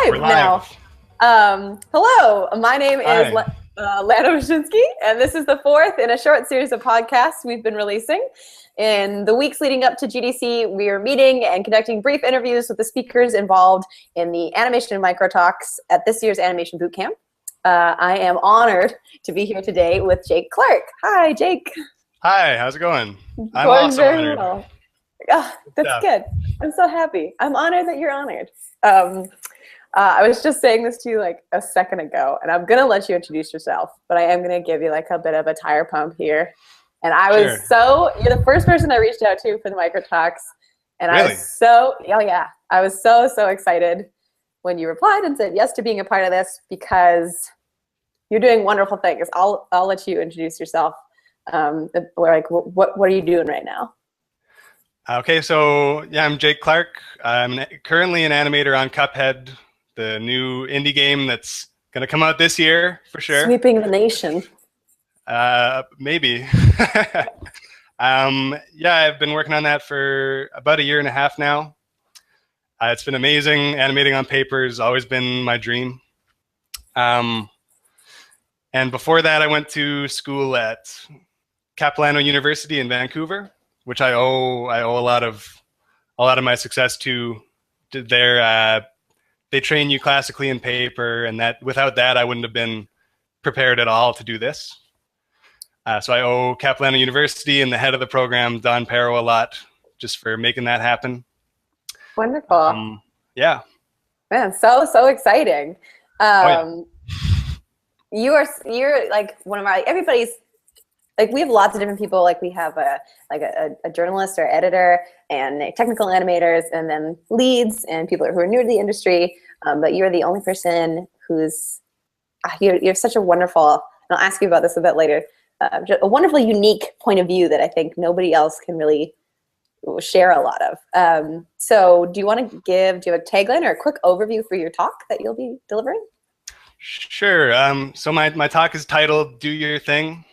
We're live now. live. Hello, my name is Hi. Lana and this is the fourth in a short series of podcasts we've been releasing. In the weeks leading up to GDC, we are meeting and conducting brief interviews with the speakers involved in the animation and micro talks at this year's Animation Bootcamp. I am honored to be here today with Jake Clark. Hi, Jake. Hi, how's it going? I'm Going also very honored. well. Oh, that's good. I'm so happy. I'm honored that you're honored. I was just saying this to you like a second ago, and I'm gonna let you introduce yourself, but I am gonna give you like a bit of a tire pump here. And I was you're the first person I reached out to for the micro talks, and Really? I was so, I was so excited when you replied and said yes to being a part of this because you're doing wonderful things. I'll let you introduce yourself. What are you doing right now? Okay, so yeah, I'm Jake Clark. I'm currently an animator on Cuphead, the new indie game that's going to come out this year for sure. Sweeping the nation. Maybe. Yeah, I've been working on that for about a year and a half now. It's been amazing. Animating on paper has always been my dream. And before that, I went to school at Capilano University in Vancouver, which I owe a lot of my success to. They train you classically in paper, and that without that I wouldn't have been prepared at all to do this. So I owe Capilano University and the head of the program, Don Pero, a lot just for making that happen. Wonderful. Yeah. Man, so exciting. Oh, yeah. You're like one of our, everybody's, like we have lots of different people. Like we have a journalist or editor and technical animators, and then leads and people who are new to the industry. But you're the only person who's you're such a wonderful. And I'll ask you about this a bit later. A wonderfully unique point of view that I think nobody else can really share a lot of. So do you want to do you have a tagline or a quick overview for your talk that you'll be delivering? Sure. So my talk is titled "Do Your Thing."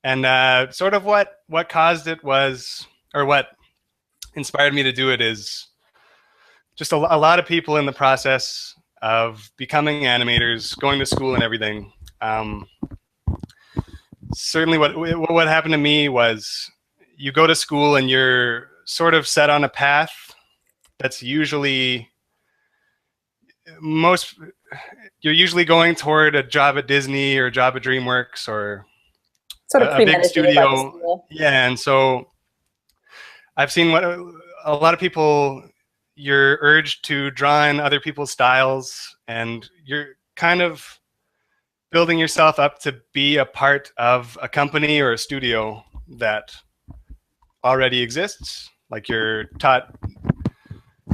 And sort of what caused it was, or what inspired me to do it is just a lot of people in the process of becoming animators, going to school and everything. Certainly what happened to me was you go to school and you're sort of set on a path that's usually you're usually going toward a job at Disney or a job at DreamWorks or sort of a big studio. Yeah, and so I've seen what a lot of people, you're urged to draw in other people's styles, and you're kind of building yourself up to be a part of a company or a studio that already exists. Like you're taught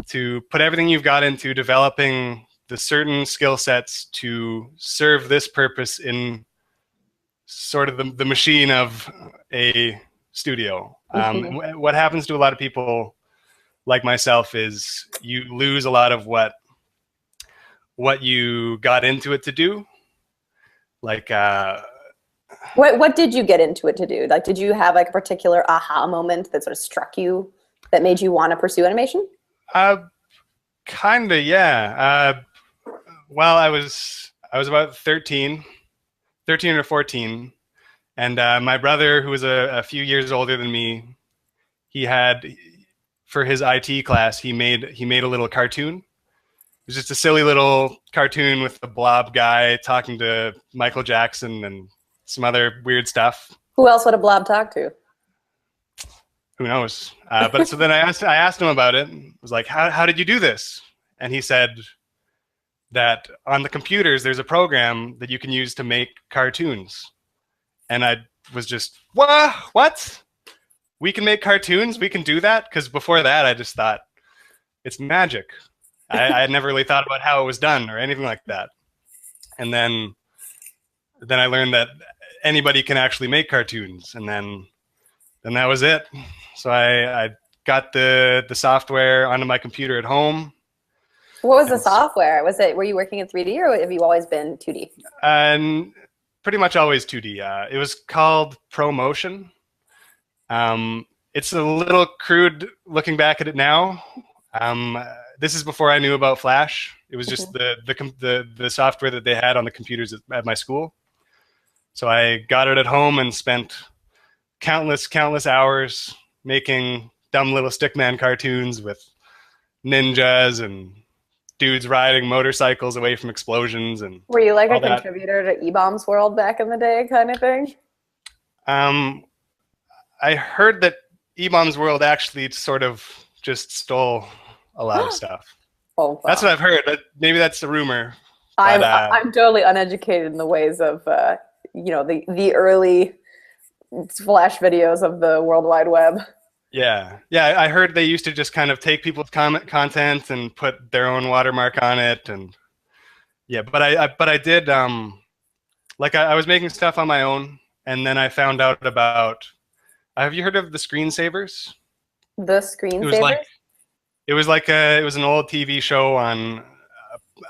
to put everything you've got into developing the certain skill sets to serve this purpose in sort of the machine of a studio. What happens to a lot of people like myself is you lose a lot of what you got into it to do. Like what did you get into it to do? Like, did you have like a particular aha moment that sort of struck you that made you want to pursue animation? Kinda, yeah. Well, I was about 13 or 14, and my brother, who was a few years older than me, he had, for his IT class, he made a little cartoon. It was just a silly little cartoon with a blob guy talking to Michael Jackson and some other weird stuff. Who else would a blob talk to? Who knows? But so then I asked him about it. I was like, how did you do this? And he said that on the computers, there's a program that you can use to make cartoons. And I was just, what? We can make cartoons? We can do that? Because before that, I just thought, it's magic. I had never really thought about how it was done or anything like that. And then I learned that anybody can actually make cartoons. And then that was it. So I got the software onto my computer at home. What was the software? Were you working in 3D or have you always been 2D? And pretty much always 2D. It was called ProMotion. It's a little crude looking back at it now. this is before I knew about Flash. It was just the software that they had on the computers at my school. So I got it at home and spent countless hours making dumb little stickman cartoons with ninjas and dudes riding motorcycles away from explosions and were you like a that. contributor to E-Bombs World back in the day kind of thing? I heard that E-Bombs World actually sort of just stole a lot of stuff. Oh, wow. That's what I've heard. Maybe that's a rumor. I'm totally uneducated in the ways of you know, the early Flash videos of the World Wide Web. Yeah, I heard they used to just kind of take people's content and put their own watermark on it, and yeah. But I did like I was making stuff on my own, and then I found out about. Have you heard of the screensavers? The screensavers? It was an old TV show on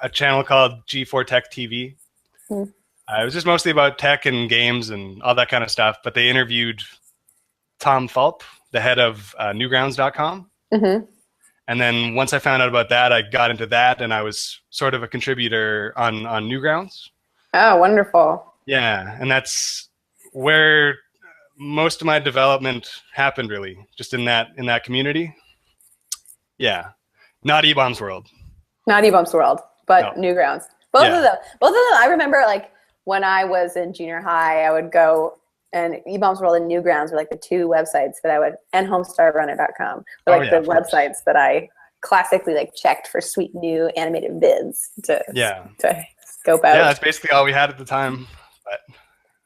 a channel called G4 Tech TV. It was just mostly about tech and games and all that kind of stuff. But they interviewed Tom Fulp, the head of Newgrounds.com. And then once I found out about that, I got into that, and I was sort of a contributor on Newgrounds. Oh, wonderful. Yeah, and that's where most of my development happened, really, just in that community. Yeah, not E-Bombs World. Not E-Bombs World, but no. Newgrounds. Both of them. I remember, like, when I was in junior high, I would go, and E-Bombs World and Newgrounds were like the two websites that I would, and homestarrunner.com were like the websites that I classically like checked for sweet new animated vids to scope out. Yeah, that's basically all we had at the time. But.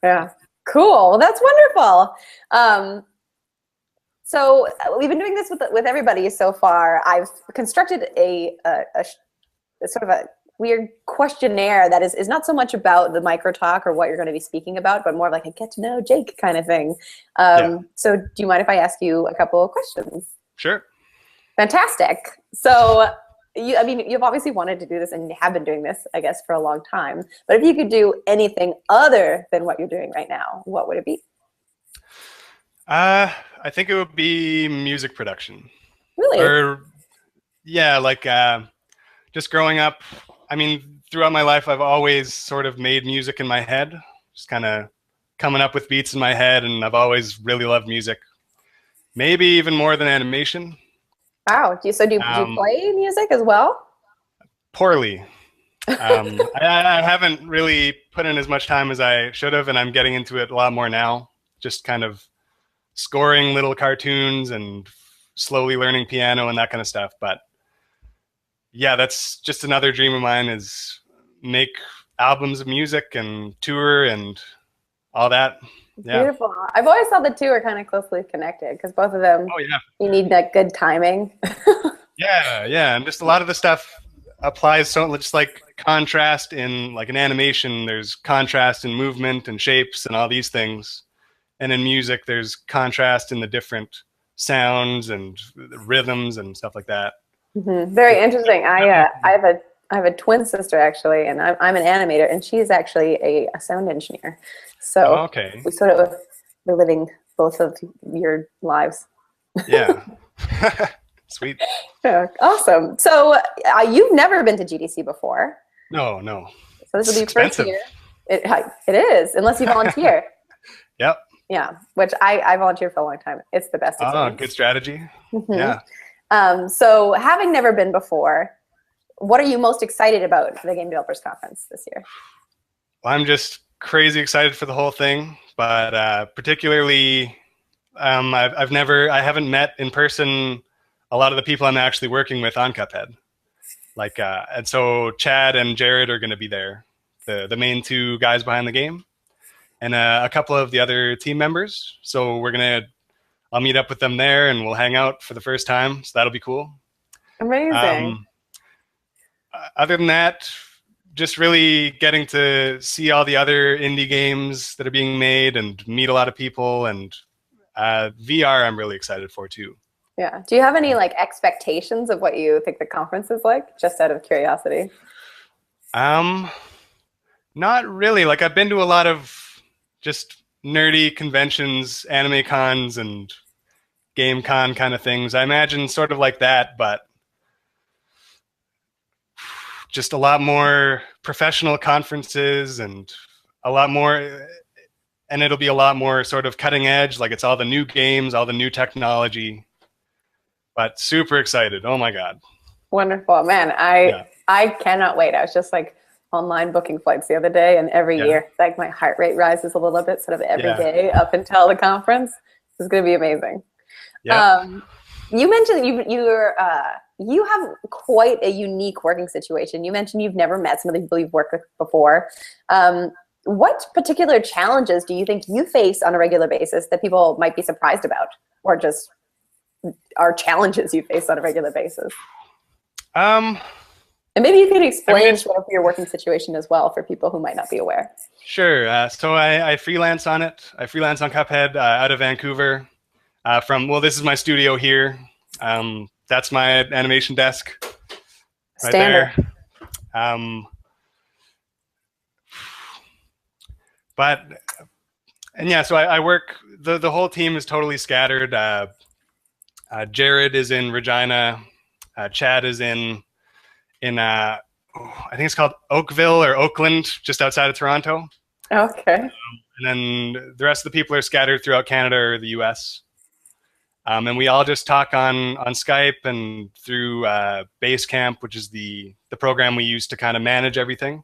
Yeah, cool. Well, that's wonderful. So we've been doing this with everybody so far. I've constructed a sort of a weird questionnaire that is not so much about the micro talk or what you're going to be speaking about, but more of like a get to know Jake kind of thing. So do you mind if I ask you a couple of questions? Sure. Fantastic. So you've obviously wanted to do this, and you have been doing this, I guess, for a long time. But if you could do anything other than what you're doing right now, what would it be? I think it would be music production. Really? Or, yeah, like just growing up, I mean, throughout my life, I've always sort of made music in my head, just kind of coming up with beats in my head, and I've always really loved music. Maybe even more than animation. Wow. Do you play music as well? Poorly. I haven't really put in as much time as I should have, and I'm getting into it a lot more now. Just kind of scoring little cartoons and slowly learning piano and that kind of stuff. But yeah, that's just another dream of mine, is make albums of music and tour and all that. Yeah. Beautiful. I've always thought the two are kind of closely connected, because both of them, you need that good timing. yeah. And just a lot of the stuff applies, so just like contrast in like an animation, there's contrast in movement and shapes and all these things. And in music, there's contrast in the different sounds and rhythms and stuff like that. Very interesting. I have a twin sister, actually, and I'm an animator, and she's actually a sound engineer. So we sort of we're living both of your lives. Yeah. Sweet. Yeah, awesome. So you've never been to GDC before. No. So this will be your first year. It is, unless you volunteer. Yep. Yeah, which I volunteered for a long time. It's the best experience. Oh, good strategy. Yeah. So having never been before, what are you most excited about for the Game Developers Conference this year? Well, I'm just crazy excited for the whole thing, but particularly I haven't met in person a lot of the people I'm actually working with on Cuphead. Like, and so Chad and Jared are going to be there, the main two guys behind the game, and a couple of the other team members. So I'll meet up with them there, and we'll hang out for the first time. So that'll be cool. Amazing. Other than that, just really getting to see all the other indie games that are being made and meet a lot of people, and VR I'm really excited for too. Yeah. Do you have any like expectations of what you think the conference is like, just out of curiosity? Not really. Like, I've been to a lot of just nerdy conventions, anime cons and game con kind of things. I imagine sort of like that, but just a lot more professional conferences and a lot more, and it'll be a lot more sort of cutting edge. Like it's all the new games, all the new technology, but super excited. Oh my God. Wonderful, man. I cannot wait. I was just like online booking flights the other day, and every year, like my heart rate rises a little bit sort of every day up until the conference. It's going to be amazing. You mentioned you have quite a unique working situation. You mentioned you've never met some of the people you've worked with before. What particular challenges do you think you face on a regular basis that people might be surprised about, or just are challenges you face on a regular basis? And maybe you can explain sort of your working situation as well for people who might not be aware. Sure. So I freelance on it. I freelance on Cuphead out of Vancouver. Well, this is my studio here. That's my animation desk right there. So I work, the whole team is totally scattered. Jared is in Regina. Chad is in I think it's called Oakville or Oakland, just outside of Toronto. Okay. And then the rest of the people are scattered throughout Canada or the US. And we all just talk on Skype and through Basecamp, which is the program we use to kind of manage everything.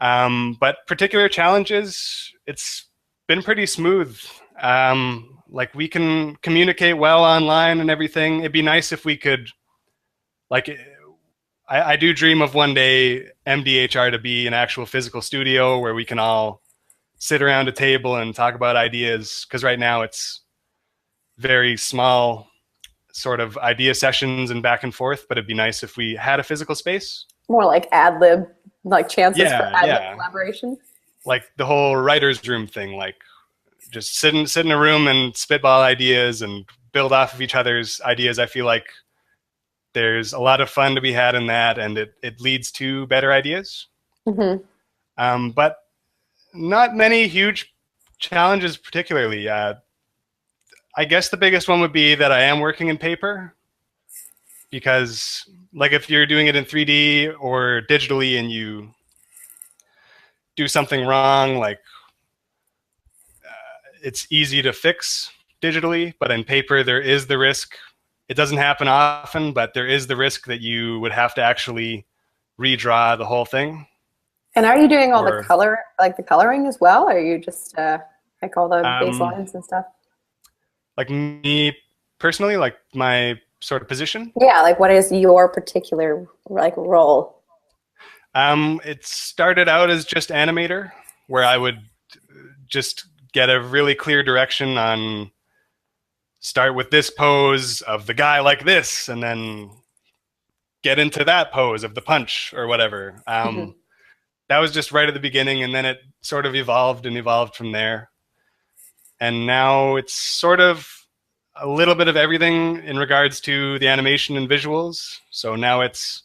But particular challenges, it's been pretty smooth. Like we can communicate well online and everything. It'd be nice if we could, like, I do dream of one day MDHR to be an actual physical studio where we can all sit around a table and talk about ideas. Because right now it's very small sort of idea sessions and back and forth, but it'd be nice if we had a physical space. More like ad lib, like chances for ad lib collaboration. Like the whole writer's room thing, like just sit in a room and spitball ideas and build off of each other's ideas. I feel like there's a lot of fun to be had in that, and it leads to better ideas. Mm-hmm. But not many huge challenges particularly. I guess the biggest one would be that I am working in paper, because like if you're doing it in 3D or digitally and you do something wrong, like it's easy to fix digitally, but in paper there is the risk. It doesn't happen often, but there is the risk that you would have to actually redraw the whole thing. And are you doing all the color, like the coloring as well? Or are you just like all the baselines and stuff? Like me personally, like my sort of position? Yeah, like what is your particular like role? It started out as just animator, where I would just get a really clear direction on start with this pose of the guy like this, and then get into that pose of the punch or whatever. That was just right at the beginning, and then it sort of evolved and evolved from there. And now it's sort of a little bit of everything in regards to the animation and visuals. So now it's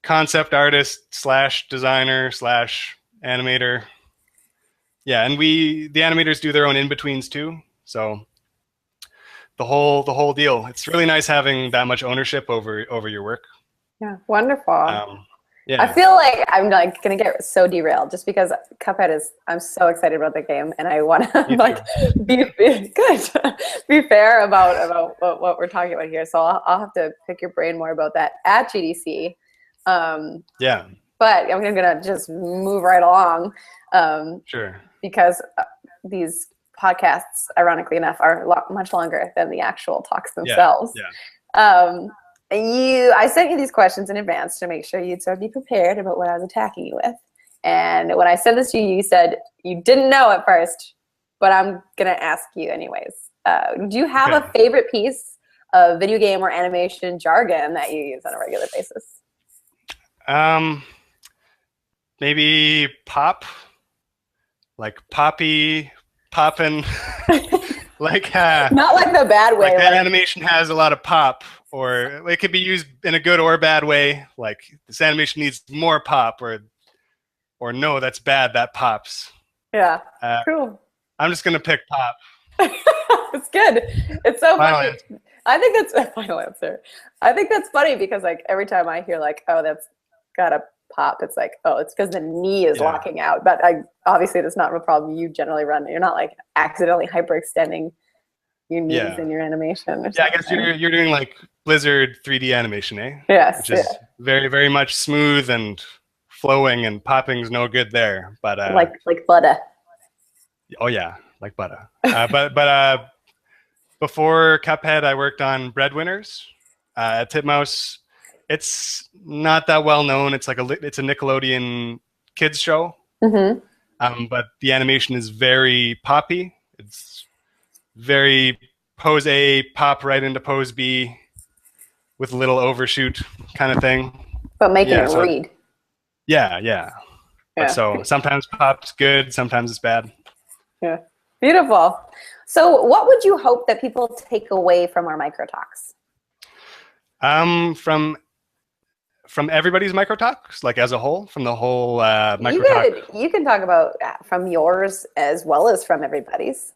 concept artist / designer / animator. Yeah, and the animators do their own in-betweens too. So the whole deal. It's really nice having that much ownership over your work. Yeah, wonderful. Yeah. I feel like I'm like gonna get so derailed just because Cuphead is. I'm so excited about the game, and I want to like be good, be fair about what we're talking about here. So I'll have to pick your brain more about that at GDC. Yeah. But I'm gonna just move right along. Sure. Because these podcasts, ironically enough, are much longer than the actual talks themselves. Yeah. I sent you these questions in advance to make sure you'd sort of be prepared about what I was attacking you with. And when I sent this to you, you said you didn't know at first, but I'm going to ask you anyways. Do you have a favorite piece of video game or animation jargon that you use on a regular basis? Maybe pop, like poppy, poppin'. Like not like the bad way. Like that animation has a lot of pop, or it could be used in a good or bad way. Like this animation needs more pop, or no, that's bad. That pops. Yeah. Cool. I'm just gonna pick pop. It's good. It's so funny. I think that's a final answer. I think that's funny because like every time I hear like, oh, that's gotta pop, it's like, oh, it's because the knee is locking out. But obviously that's not a problem you generally run. You're not like accidentally hyperextending your knees in your animation. Or I guess you're doing like Blizzard 3D animation, eh? Yes. Which is very, very much smooth and flowing, and popping's no good there. But like butter. Oh yeah, like butter. But before Cuphead, I worked on Breadwinners at Titmouse. It's not that well known. It's like it's a Nickelodeon kids show. But the animation is very poppy. It's very pose A, pop right into pose B with a little overshoot kind of thing. But making it read. Yeah. But so sometimes pop's good, sometimes it's bad. Yeah. Beautiful. So what would you hope that people take away from our micro talks? From everybody's micro talks, like as a whole, from the whole micro talk. You can talk about from yours as well as from everybody's.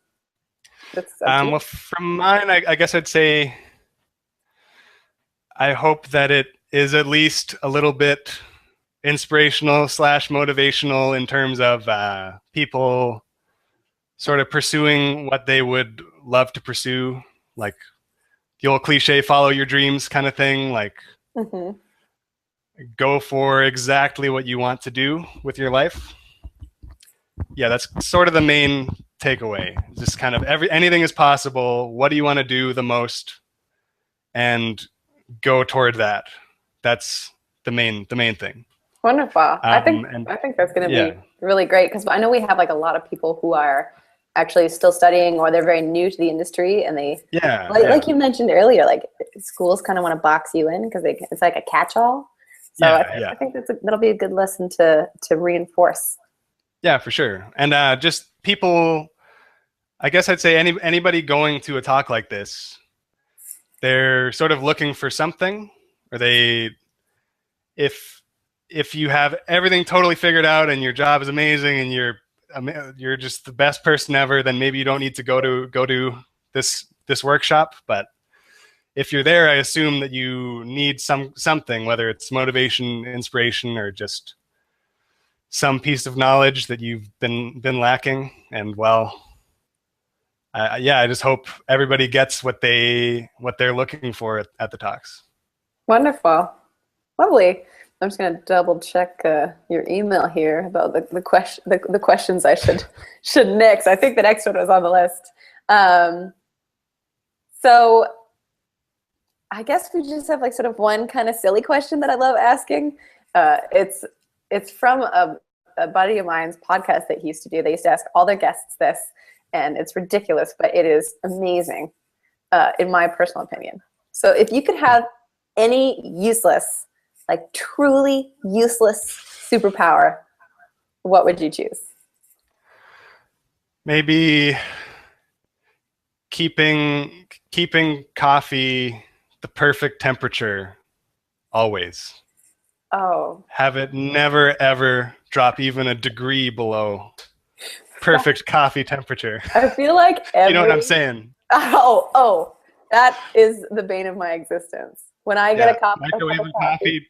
Well, from mine, I guess I'd say I hope that it is at least a little bit inspirational / motivational in terms of people sort of pursuing what they would love to pursue, like the old cliche, follow your dreams kind of thing, like go for exactly what you want to do with your life. Yeah, that's sort of the main takeaway. Just kind of anything is possible. What do you want to do the most? And go toward that. That's the main thing. Wonderful. I think that's going to be really great, because I know we have like a lot of people who are actually still studying, or they're very new to the industry, and they like you mentioned earlier, like schools kind of want to box you in because it's like a catch-all. So I think that'll be a good lesson to reinforce. Yeah, for sure. And just people, I guess I'd say anybody going to a talk like this, they're sort of looking for something, or if you have everything totally figured out and your job is amazing and you're just the best person ever, then maybe you don't need to go to this workshop. But if you're there, I assume that you need something, whether it's motivation, inspiration, or just some piece of knowledge that you've been lacking. And I just hope everybody gets what they're looking for at the talks. Wonderful, lovely. I'm just going to double check your email here about the questions I should next. I think the next one was on the list. So I guess we just have like sort of one kind of silly question that I love asking. It's from a buddy of mine's podcast that he used to do. They used to ask all their guests this, and it's ridiculous, but it is amazing, in my personal opinion. So if you could have any useless, like truly useless superpower, what would you choose? Maybe keeping coffee the perfect temperature always. Oh. Have it never ever drop even a degree below perfect coffee temperature. I feel like you know what I'm saying? Oh, that is the bane of my existence. When I get a coffee,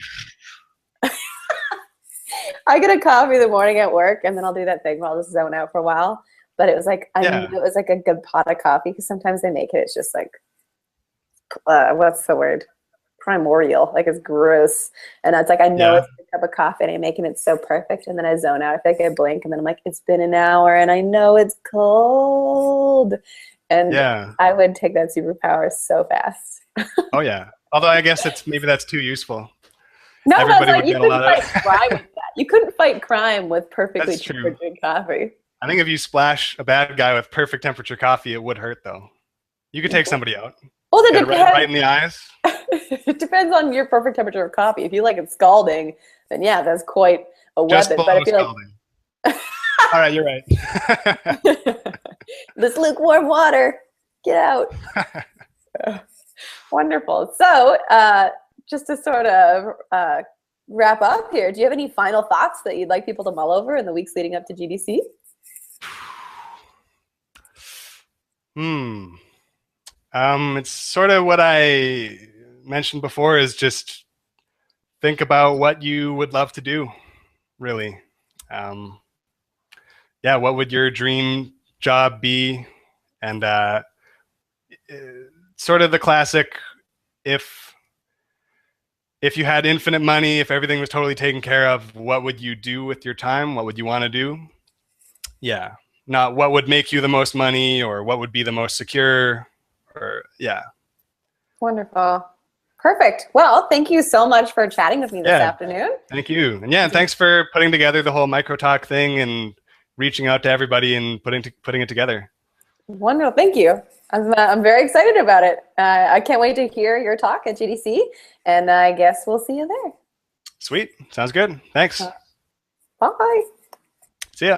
I get a coffee in the morning at work, and then I'll do that thing where I'll just zone out for a while. But it was like, I knew it was like a good pot of coffee, because sometimes they make it, it's just like, what's the word? Primordial, like it's gross. And it's like, I know it's a cup of coffee and I'm making it so perfect, and then I zone out. I feel like I blink, and then I'm like, it's been an hour and I know it's cold. And I would take that superpower so fast. Oh yeah. Although I guess maybe that's too useful. No, everybody would get a lot of crime with that. You couldn't fight crime with perfectly temperatured coffee. I think if you splash a bad guy with perfect temperature coffee, it would hurt though. You could take somebody out. Well, it depends. Right in the eyes. It depends on your perfect temperature of coffee. If you like it scalding, then yeah, that's quite a Just weapon. But if you scalding. All right, you're right. This lukewarm water, get out. Wonderful. So, just to sort of wrap up here, do you have any final thoughts that you'd like people to mull over in the weeks leading up to GDC? It's sort of what I mentioned before, is just think about what you would love to do, really. Yeah, what would your dream job be? And sort of the classic, if you had infinite money, if everything was totally taken care of, what would you do with your time? What would you want to do? Yeah, not what would make you the most money or what would be the most secure, or yeah. Wonderful. Perfect. Well, thank you so much for chatting with me this afternoon. Thank you. And yeah, thanks for putting together the whole microtalk thing and reaching out to everybody and putting it together. Wonderful. Thank you. I'm very excited about it. I can't wait to hear your talk at GDC, and I guess we'll see you there. Sweet. Sounds good. Thanks. Bye. See ya.